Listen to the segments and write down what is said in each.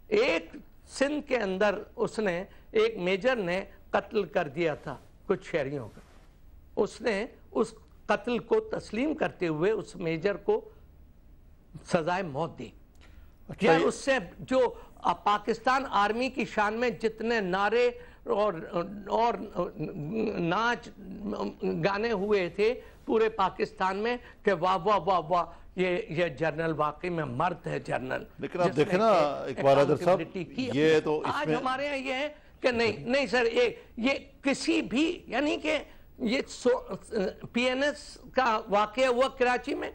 ایک سندھ کے اندر اس نے ایک میجر نے قتل کر دیا تھا کچھ شہریوں کا، اس نے اس قتل کو تسلیم کرتے ہوئے اس میجر کو سزائے موت دی۔ یا اس سے جو پاکستان آرمی کی شان میں جتنے نعرے اور ناچ گانے ہوئے تھے پورے پاکستان میں کہ واہ واہ واہ واہ یہ جنرل واقعی میں مرد ہے جنرل۔ لیکن آپ دیکھیں نا اقبال حیدر صاحب، یہ تو اس آج میں ہمارے یہاں یہ ہے کہ نہیں سر، یہ کسی بھی یعنی کہ یہ پی این ایس کا واقعہ ہوا کراچی میں،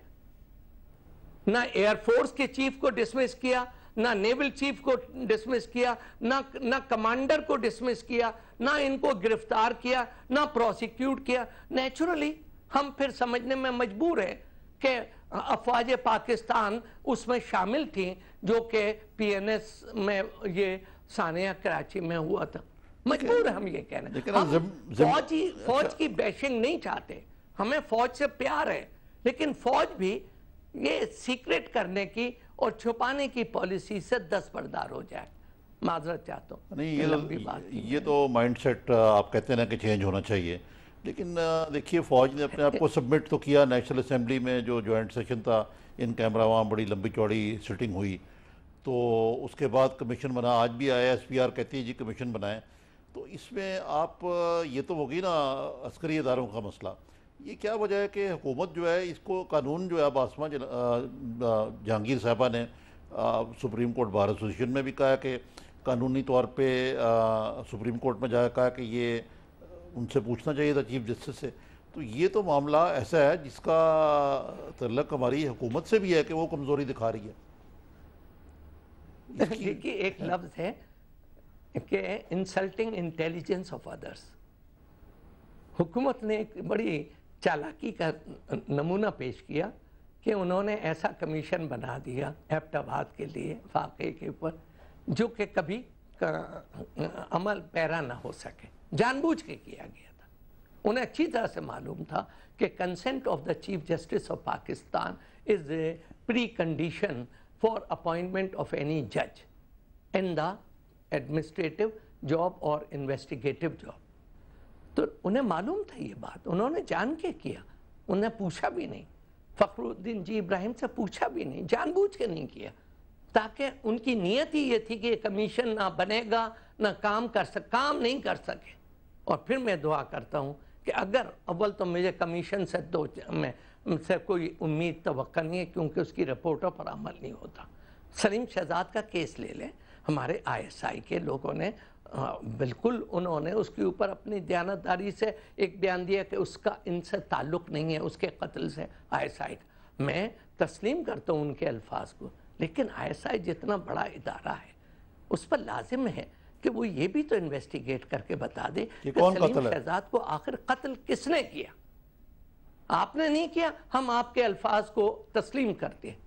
نہ ایئر فورس کے چیف کو ڈسمس کیا، نہ نیول چیف کو ڈسمس کیا، نہ کمانڈر کو ڈسمس کیا، نہ ان کو گرفتار کیا، نہ پروسیکیوٹ کیا۔ نیچرلی ہم پھر سمجھنے میں مجبور ہیں کہ افواج پاکستان اس میں شامل تھیں جو کہ پی این ایس میں یہ سانحہ کراچی میں ہوا تھا۔ مجبور ہم یہ کہنا ہے، ہم فوج کی بیشنگ نہیں چاہتے، ہمیں فوج سے پیار ہے، لیکن فوج بھی یہ سیکریٹ کرنے کی اور چھپانے کی پالیسی سے دستبردار ہو جائے۔ معذرت چاہتا ہوں، یہ تو مائنڈ سیٹ آپ کہتے ہیں کہ چینج ہونا چاہیے، لیکن دیکھیے فوج نے اپنے آپ کو سبمٹ تو کیا۔ نیشنل اسمبلی میں جو جوائنٹ سیشن تھا ان کیمرہ، وہاں بڑی لمبی چوڑی سٹنگ ہوئی، تو اس کے بعد کمیشن بنا، آج بھی آیا ایس پی آر کہتی ہے جی کمیشن بنائیں۔ تو اس میں آپ یہ تو ہوگی نا عسکری اداروں کا مسئلہ، یہ کیا وجہ ہے کہ حکومت جو ہے اس کو قانون جو ہے اب آسماں جہانگیر صاحبہ نے سپریم کورٹ بار ایسوسیشن میں بھی کہا کہ قانونی طور پہ سپریم کورٹ میں جا کہا کہ یہ ان سے پوچھنا چاہیے تھا چیف جسٹس سے، تو یہ تو معاملہ ایسا ہے جس کا تعلق ہماری حکومت سے بھی ہے کہ وہ کمزوری دکھا رہی ہے۔ دیکھیے ایک لفظ ہے کہ انسلٹنگ انٹیلیجنس آف ادرس۔ حکومت نے ایک بڑی چالاکی کا نمونہ پیش کیا کہ انہوں نے ایسا کمیشن بنا دیا ایبٹ آباد کے لیے واقعے کے اوپر جو کہ کبھی عمل پیرا نہ ہو سکے، جان بوجھ کے کیا گیا تھا۔ انہیں اچھی طرح سے معلوم تھا کہ consent of the chief justice of Pakistan is a precondition for appointment of any جج ان دا ایڈمنسٹریٹو جاب اور انویسٹیگیٹو جاب۔ تو انہیں معلوم تھا یہ بات، انہوں نے جان کے کیا، انہیں پوچھا بھی نہیں، فخر الدین جی ابراہیم سے پوچھا بھی نہیں، جان بوجھ کے نہیں کیا، تاکہ ان کی نیت ہی یہ تھی کہ یہ کمیشن نہ بنے گا نہ کام نہیں کر سکے۔ اور پھر میں دعا کرتا ہوں کہ اگر اول تو مجھے کمیشن سے کوئی امید توقع نہیں ہے کیونکہ اس کی رپورٹوں پر عمل نہیں ہوتا۔ سلیم شہزاد کا کیس لے لیں، ہمارے آئی ایس آئی کے لوگوں نے بالکل انہوں نے اس کے اوپر اپنی دیانتداری سے ایک بیان دیا کہ اس کا ان سے تعلق نہیں ہے، اس کے قتل سے آئی ایس آئی کا۔ میں تسلیم کرتا ہوں ان کے الفاظ کو، لیکن آئی ایس آئی جتنا بڑا ادارہ ہے اس پر لازم ہے کہ وہ یہ بھی تو انویسٹیگیٹ کر کے بتا دے کہ سلیم شہزاد کو آخر قتل کس نے کیا۔ آپ نے نہیں کیا، ہم آپ کے الفاظ کو تسلیم کرتے ہیں،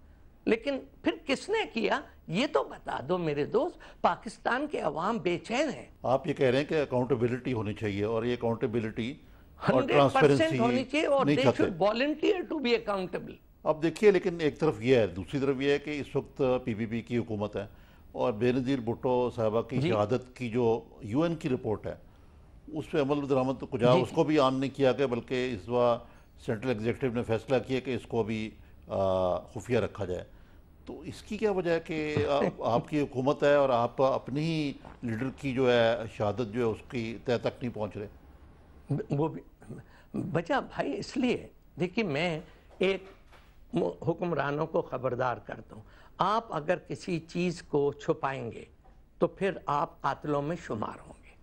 لیکن پھر کس نے کیا یہ تو بتا دو میرے دوست۔ پاکستان کے عوام بے چین ہیں۔ آپ یہ کہہ رہے ہیں کہ اکاؤنٹیبلٹی ہونی چاہیے، اور یہ اکاؤنٹیبلٹی اور 100% ہونی چاہیے، اور they should volunteer to be accountable۔ اب دیکھیے لیکن ایک طرف یہ ہے، دوسری طرف یہ ہے کہ اس وقت پی پی پی کی حکومت ہے، اور بینظیر بھٹو صاحبہ کی شہادت کی جو یو این کی رپورٹ ہے اس پہ عمل درآمد تو کجا اس کو بھی عام نہیں کیا گیا، بلکہ اس بار سینٹرل ایگزیکٹو نے فیصلہ کیا کہ اس کو بھی خفیہ رکھا جائے۔ تو اس کی کیا وجہ ہے کہ آپ کی حکومت ہے اور آپ اپنی ہی لیڈر کی جو ہے شہادت جو ہے اس کی تہ تک نہیں پہنچ رہے؟ وہ بھی وجہ بھائی اس لیے دیکھیے میں ایک حکمرانوں کو خبردار کرتا ہوں، آپ اگر کسی چیز کو چھپائیں گے تو پھر آپ قاتلوں میں شمار ہوں گے۔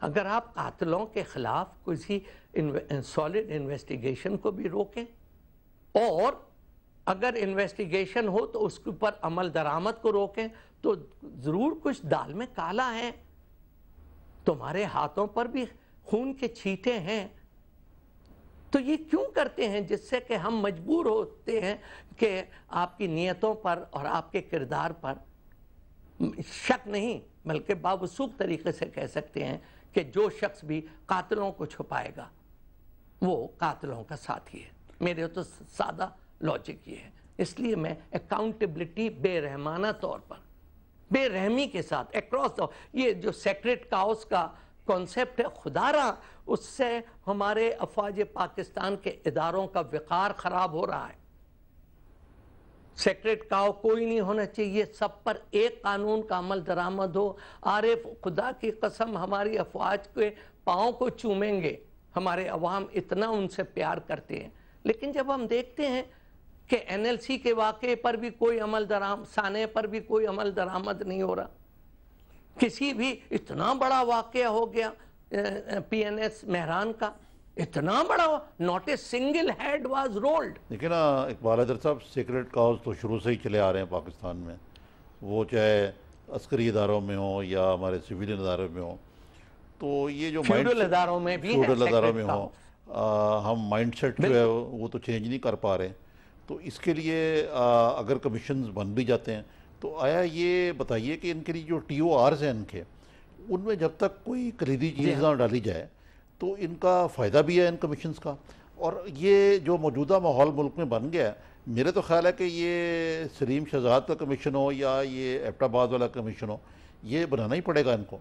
اگر آپ قاتلوں کے خلاف کسی سالڈ انویسٹیگیشن کو بھی روکیں، اور اگر انویسٹیگیشن ہو تو اس کے اوپر عمل درآمد کو روکیں، تو ضرور کچھ دال میں کالا ہے۔ تمہارے ہاتھوں پر بھی خون کے چھینٹے ہیں، تو یہ کیوں کرتے ہیں؟ جس سے کہ ہم مجبور ہوتے ہیں کہ آپ کی نیتوں پر اور آپ کے کردار پر شک نہیں بلکہ باوثوق طریقے سے کہہ سکتے ہیں کہ جو شخص بھی قاتلوں کو چھپائے گا وہ قاتلوں کا ساتھی ہے۔ میرے تو سادہ لاجک یہ ہے، اس لیے میں اکاؤنٹیبلٹی بے رحمانہ طور پر بے رحمی کے ساتھ اکراس یہ جو سیکریٹ کاؤس کا کانسیپٹ ہے، خدا را اس سے ہمارے افواج پاکستان کے اداروں کا وقار خراب ہو رہا ہے۔ سیکریٹ کاؤ کوئی نہیں ہونا چاہیے، سب پر ایک قانون کا عمل درآمد ہو۔ عارف خدا کی قسم ہماری افواج کے پاؤں کو چومیں گے، ہمارے عوام اتنا ان سے پیار کرتے ہیں، لیکن جب ہم دیکھتے ہیں کہ این ایل سی کے واقعے پر بھی کوئی عمل درآمد، سانحے پر بھی کوئی عمل درآمد نہیں ہو رہا، کسی بھی اتنا بڑا واقعہ ہو گیا پی این ایس مہران کا، اتنا بڑا not a single head was rolled. لیکن اقبال حیدر صاحب، سیکریٹ کاؤز تو شروع سے ہی چلے آ رہے ہیں پاکستان میں، وہ چاہے عسکری اداروں میں ہوں یا ہمارے سویلین اداروں میں ہوں، تو یہ جو فیوڈل اداروں میں بھی فیوڈل اداروں میں ہوں، ہم مائنڈ سیٹ جو ہے وہ تو چینج نہیں کر پا رہے۔ تو اس کے لیے اگر کمیشنز بن بھی جاتے ہیں تو آیا یہ بتائیے کہ ان کے لیے جو ٹی او آرز ہیں ان کے، ان میں جب تک کوئی کلیدی چیز نہ ڈالی جائے تو ان کا فائدہ بھی ہے ان کمیشنز کا، اور یہ جو موجودہ ماحول ملک میں بن گیا ہے، میرے تو خیال ہے کہ یہ سلیم شہزاد کا کمیشن ہو یا یہ ایبٹ آباد والا کمیشن ہو، یہ بنانا ہی پڑے گا ان کو۔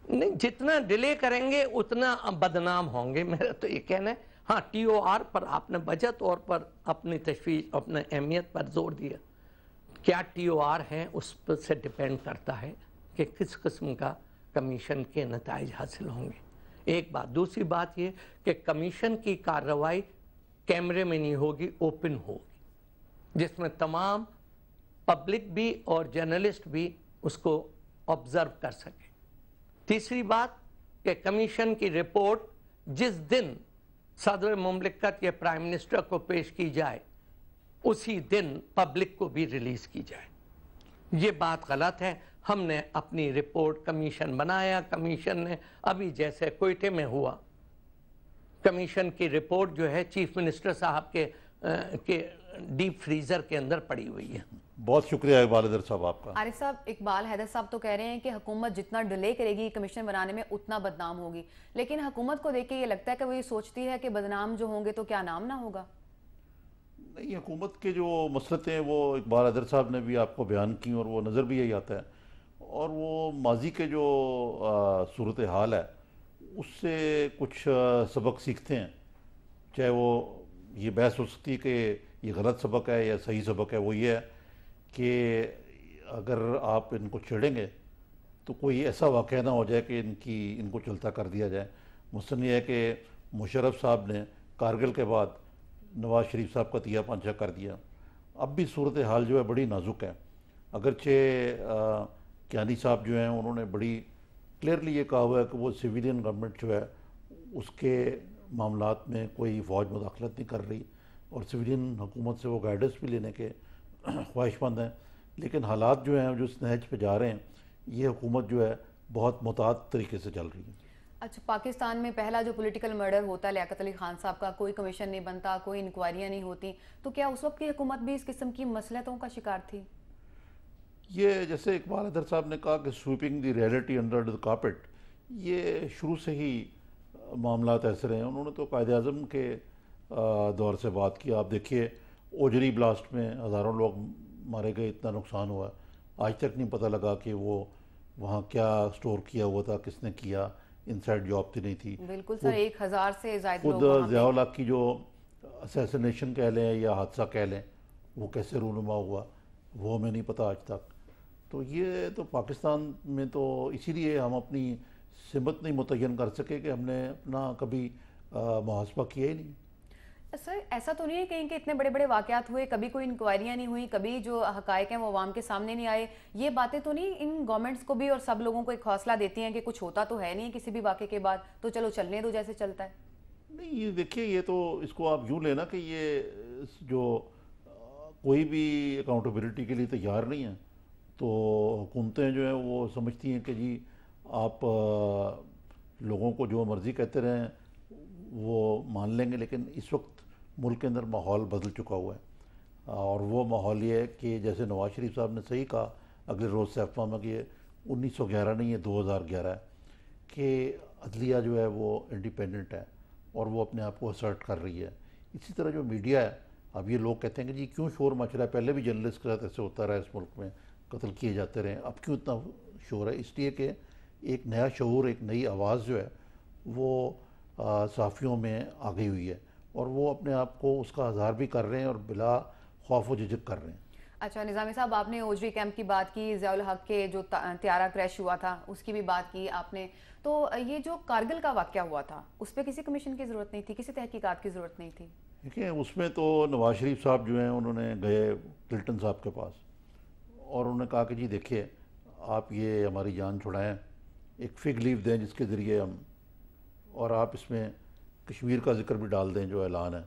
نہیں، جتنا ڈیلے کریں گے اتنا بدنام ہوں گے، میرا تو یہ کہنا ہے۔ ہاں، ٹی او آر پر آپ نے وجہ طور پر اپنی تشویش، اپنے اہمیت پر زور دیا۔ کیا ٹی او آر ہیں اس پر سے ڈیپینڈ کرتا ہے کہ کس قسم کا کمیشن کے نتائج حاصل ہوں گے، ایک بات۔ دوسری بات یہ کہ کمیشن کی کارروائی کیمرے میں نہیں ہوگی، اوپن ہوگی، جس میں تمام پبلک بھی اور جرنلسٹ بھی اس کو آبزرو کر سکے۔ تیسری بات کہ کمیشن کی رپورٹ جس دن صدر مملکت یا پرائم منسٹر کو پیش کی جائے اسی دن پبلک کو بھی ریلیز کی جائے۔ یہ بات غلط ہے۔ ہم نے اپنی رپورٹ، کمیشن بنایا، کمیشن نے ابھی جیسے کوئٹے میں ہوا، کمیشن کی رپورٹ جو ہے چیف منسٹر صاحب کے ڈیپ فریزر کے اندر پڑی ہوئی ہے۔ بہت شکریہ اقبال حیدر صاحب آپ کا۔ عارف صاحب، اقبال حیدر صاحب تو کہہ رہے ہیں کہ حکومت جتنا ڈیلے کرے گی کمیشن بنانے میں اتنا بدنام ہوگی، لیکن حکومت کو دیکھ کے یہ لگتا ہے کہ وہ یہ سوچتی ہے کہ بدنام جو ہوں گے تو کیا نام نہ ہوگا؟ نہیں، حکومت کے جو مسلطیں وہ اقبال حیدر صاحب نے بھی آپ کو بیان کی اور وہ نظر بھی یہی آتا ہے، اور وہ ماضی کے جو صورتحال ہے اس سے کچھ سبق سیکھتے ہیں، چاہے وہ یہ بحث ہو سکتی ہے کہ یہ غلط سبق ہے یا صحیح سبق ہے۔ وہ یہ ہے کہ اگر آپ ان کو چھیڑیں گے تو کوئی ایسا واقعہ نہ ہو جائے کہ ان کو چلتا کر دیا جائے۔ مثلاً یہ ہے کہ مشرف صاحب نے کارگل کے بعد نواز شریف صاحب کا تیا پانچا کر دیا۔ اب بھی صورتحال جو ہے بڑی نازک ہے، اگرچہ کیانی صاحب جو ہیں انہوں نے بڑی کلیئرلی یہ کہا ہوا ہے کہ وہ سویلین گورنمنٹ جو ہے اس کے معاملات میں کوئی فوج مداخلت نہیں کر رہی، اور سویلین حکومت سے وہ گائیڈنس بھی لینے کے خواہش مند ہیں، لیکن حالات جو ہیں جو اس نہج پہ جا رہے ہیں، یہ حکومت جو ہے بہت محتاط طریقے سے چل رہی ہے۔ اچھا، پاکستان میں پہلا جو پولیٹیکل مرڈر ہوتا ہے لیاقت علی خان صاحب کا، کوئی کمیشن نہیں بنتا، کوئی انکوائریاں نہیں ہوتی، تو کیا اس وقت کی حکومت بھی اس قسم کی مصلحتوں کا شکار تھی؟ یہ جیسے اقبال حیدر صاحب نے کہا کہ sweeping the reality under the carpet, یہ شروع سے ہی معاملات ایسے رہے ہیں۔ انہوں نے تو قائد اعظم کے دور سے بات کی، آپ دیکھیے اوجری بلاسٹ میں ہزاروں لوگ مارے گئے، اتنا نقصان ہوا، آج تک نہیں پتہ لگا کہ وہ وہاں کیا سٹور کیا ہوا تھا، کس نے کیا، انسائیڈ جاب تو نہیں تھی۔ بالکل سر، 1000 سے زائد لوگ خود ضیاء الحق کی جو اسیسنیشن کہہ لیں یا حادثہ کہہ لیں، وہ کیسے رونما ہوا وہ ہمیں نہیں پتہ آج تک۔ تو یہ تو پاکستان میں تو اسی لیے ہم اپنی سمت نہیں متعین کر سکے کہ ہم نے اپنا کبھی محاسبہ کیا ہی نہیں۔ سر، ایسا تو نہیں ہے کہیں کہ اتنے بڑے بڑے واقعات ہوئے، کبھی کوئی انکوائریاں نہیں ہوئی، کبھی جو حقائق ہیں وہ عوام کے سامنے نہیں آئے؟ یہ باتیں تو نہیں ان گورنمنٹس کو بھی اور سب لوگوں کو ایک حوصلہ دیتی ہیں کہ کچھ ہوتا تو ہے نہیں کسی بھی واقعے کے بعد، تو چلو چلنے دو جیسے چلتا ہے؟ نہیں، یہ دیکھیے، یہ تو اس کو آپ یوں لینا کہ یہ جو کوئی بھی اکاؤنٹیبلٹی کے لیے تیار نہیں ہے، تو حکومتیں جو ہیں وہ سمجھتی ہیں کہ جی آپ لوگوں کو جو مرضی کہتے رہیں وہ مان لیں گے، لیکن اس وقت ملک کے اندر ماحول بدل چکا ہوا ہے، اور وہ ماحول یہ ہے کہ جیسے نواز شریف صاحب نے صحیح کہا اگلے روز سیفما میں کہ 1911 نہیں ہے، 2011 ہے، کہ عدلیہ جو ہے وہ انڈیپینڈنٹ ہے اور وہ اپنے آپ کو اسرٹ کر رہی ہے۔ اسی طرح جو میڈیا ہے اب یہ لوگ کہتے ہیں کہ جی کیوں شور مچ رہا ہے، پہلے بھی جرنلسٹ کے ساتھ ایسے ہوتا رہا ہے اس ملک میں، قتل کیے جاتے رہے، اب کیوں اتنا شور ہے؟ اس لیے کہ ایک نیا شعور، ایک نئی آواز جو ہے وہ صحافیوں میں آ گئی ہوئی ہے، اور وہ اپنے آپ کو اس کا اظہار بھی کر رہے ہیں اور بلا خوف و جھجک کر رہے ہیں۔ اچھا نظامی صاحب، آپ نے اوجری کیمپ کی بات کی، ضیاء الحق کے جو طیارہ کریش ہوا تھا اس کی بھی بات کی آپ نے، تو یہ جو کارگل کا واقعہ ہوا تھا اس پہ کسی کمیشن کی ضرورت نہیں تھی، کسی تحقیقات کی ضرورت نہیں تھی؟ دیکھیں اس میں تو نواز شریف صاحب جو ہیں انہوں نے گئے کلنٹن صاحب کے پاس اور انہوں نے کہا کہ جی دیکھیے آپ یہ ہماری جان چھڑائیں، ایک فگ لیف دیں جس کے ذریعے ہم، اور آپ اس میں کشمیر کا ذکر بھی ڈال دیں جو اعلان ہے۔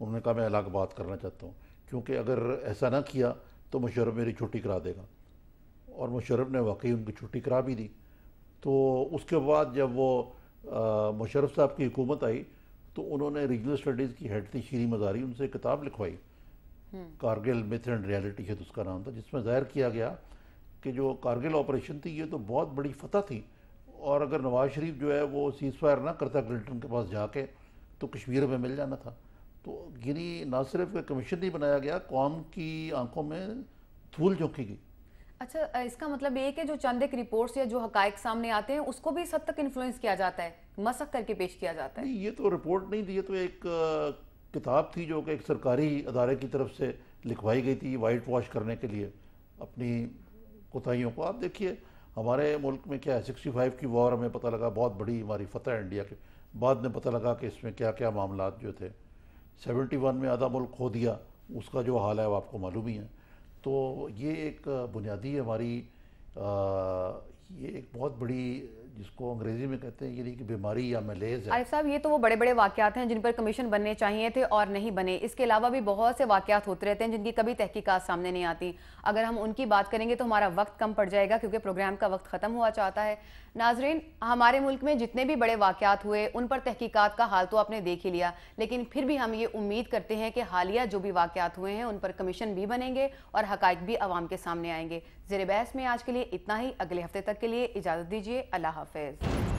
انہوں نے کہا میں الگ بات کرنا چاہتا ہوں، کیونکہ اگر ایسا نہ کیا تو مشرف میری چھٹی کرا دے گا، اور مشرف نے واقعی ان کی چھٹی کرا بھی دی۔ تو اس کے بعد جب وہ مشرف صاحب کی حکومت آئی تو انہوں نے ریجنل اسٹڈیز کی ہیڈ تھی شیریں مزاری، ان سے کتاب لکھوائی، کارگل میتھ اینڈ ریالٹی ہے اس کا نام تھا، جس میں ظاہر کیا گیا کہ جو کارگل آپریشن تھی یہ تو بہت بڑی فتح تھی، اور اگر نواز شریف جو ہے وہ سیز فائر نہ کرتا کلنٹن کے پاس جا کے تو کشمیر میں مل جانا تھا۔ تو یعنی نہ صرف کمیشن نہیں بنایا گیا، قوم کی آنکھوں میں دھول جھونکی گئی۔ اچھا اس کا مطلب یہ کہ جو چند ایک رپورٹس یا جو حقائق سامنے آتے ہیں اس کو بھی اس حد تک انفلوئنس کیا جاتا ہے، مسخ کر کے پیش کیا جاتا ہے؟ نہیں، یہ تو رپورٹ نہیں تھی، یہ تو ایک کتاب تھی جو کہ ایک سرکاری ادارے کی طرف سے لکھوائی گئی تھی وائٹ واش کرنے کے لیے اپنی کوتاہیوں کو۔ آپ دیکھیے ہمارے ملک میں کیا ہے، 65 کی وار ہمیں پتہ لگا بہت بڑی ہماری فتح ہے انڈیا کے، بعد میں پتہ لگا کہ اس میں کیا کیا معاملات جو تھے۔ 71 میں آدھا ملک کھو دیا، اس کا جو حال ہے وہ آپ کو معلوم ہی ہے۔ تو یہ ایک بنیادی ہماری یہ ایک بہت بڑی، جس کو انگریزی میں کہتے ہیں یعنی کہ بیماری یا میلیز ہے۔ عارف صاحب یہ تو وہ بڑے بڑے واقعات ہیں جن پر کمیشن بننے چاہیے تھے اور نہیں بنے، اس کے علاوہ بھی بہت سے واقعات ہوتے رہتے ہیں جن کی کبھی تحقیقات سامنے نہیں آتی۔ اگر ہم ان کی بات کریں گے تو ہمارا وقت کم پڑ جائے گا کیونکہ پروگرام کا وقت ختم ہوا چاہتا ہے۔ ناظرین، ہمارے ملک میں جتنے بھی بڑے واقعات ہوئے ان پر تحقیقات کا حال تو آپ نے دیکھ ہی لیا، لیکن پھر بھی ہم یہ امید کرتے ہیں کہ حالیہ جو بھی واقعات ہوئے ہیں ان پر کمیشن بھی بنیں گے اور حقائق بھی عوام کے سامنے آئیں گے۔ زیر بحث میں آج کے لیے اتنا ہی، اگلے ہفتے تک کے لیے اجازت دیجیے، اللہ حافظ۔